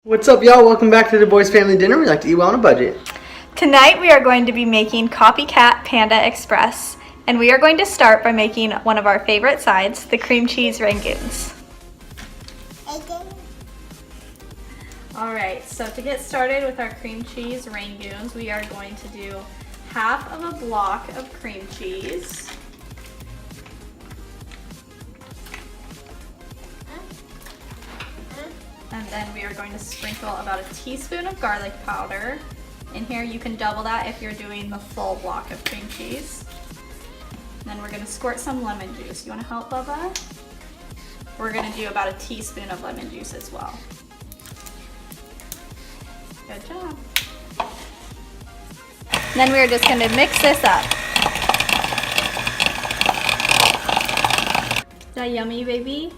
What's up, y'all? Welcome back to Dubois Family Dinner. We like to eat well on a budget. Tonight we are going to be making Copycat Panda Express, and we are going to start by making one of our favorite sides, the cream cheese Rangoons. Alright, so to get started with our cream cheese Rangoons, we are going to do half of a block of cream cheese. And then we are going to sprinkle about a teaspoon of garlic powder. In here you can double that if you're doing the full block of cream cheese. And then we're going to squirt some lemon juice. You want to help, Bubba? We're going to do about a teaspoon of lemon juice as well. Good job. And then we're just going to mix this up. Is that yummy, baby?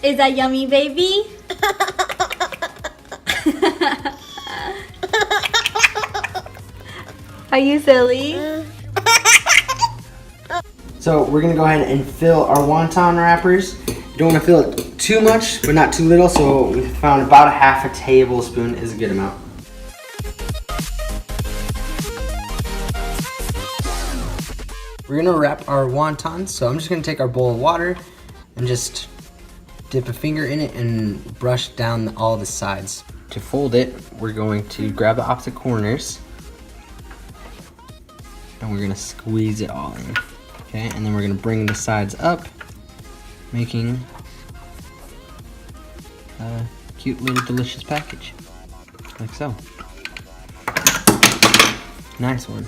Is that yummy, baby? Are you silly? So we're gonna go ahead and fill our wonton wrappers. You don't want to fill it too much, but not too little. So we found about a half a tablespoon is a good amount. We're gonna wrap our wontons. So I'm just gonna take our bowl of water and just dip a finger in it and brush down all the sides. To fold it, we're going to grab the opposite corners and we're gonna squeeze it all in. Okay, and then we're gonna bring the sides up, making a cute little delicious package, like so. Nice one.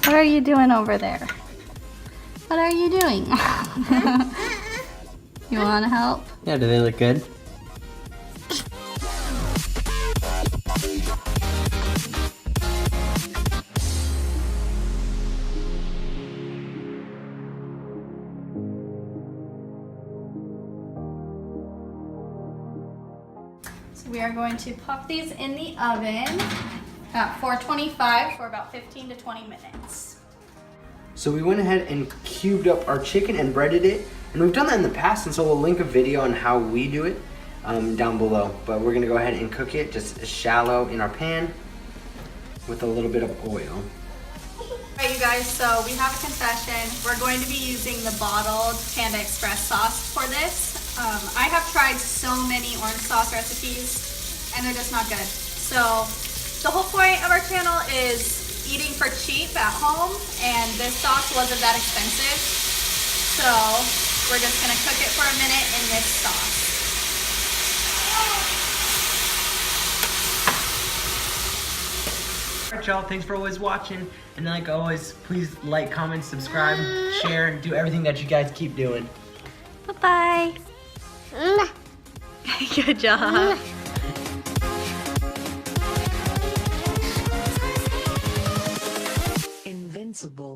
What are you doing over there? What are you doing? You want to help? Yeah, do they look good? So we are going to pop these in the oven at 425 for about 15 to 20 minutes. So we went ahead and cubed up our chicken and breaded it. And we've done that in the past, and so we'll link a video on how we do it down below. But we're gonna go ahead and cook it just shallow in our pan with a little bit of oil. Alright, you guys, so we have a confession. We're going to be using the bottled Panda Express sauce for this. I have tried so many orange sauce recipes, and they're just not good. So the whole point of our channel is eating for cheap at home, and this sauce wasn't that expensive. So we're just gonna cook it for a minute in this sauce. Alright, y'all, thanks for always watching. And like always, please like, comment, subscribe, share, and do everything that you guys keep doing. Bye-bye. Good job. Invincible.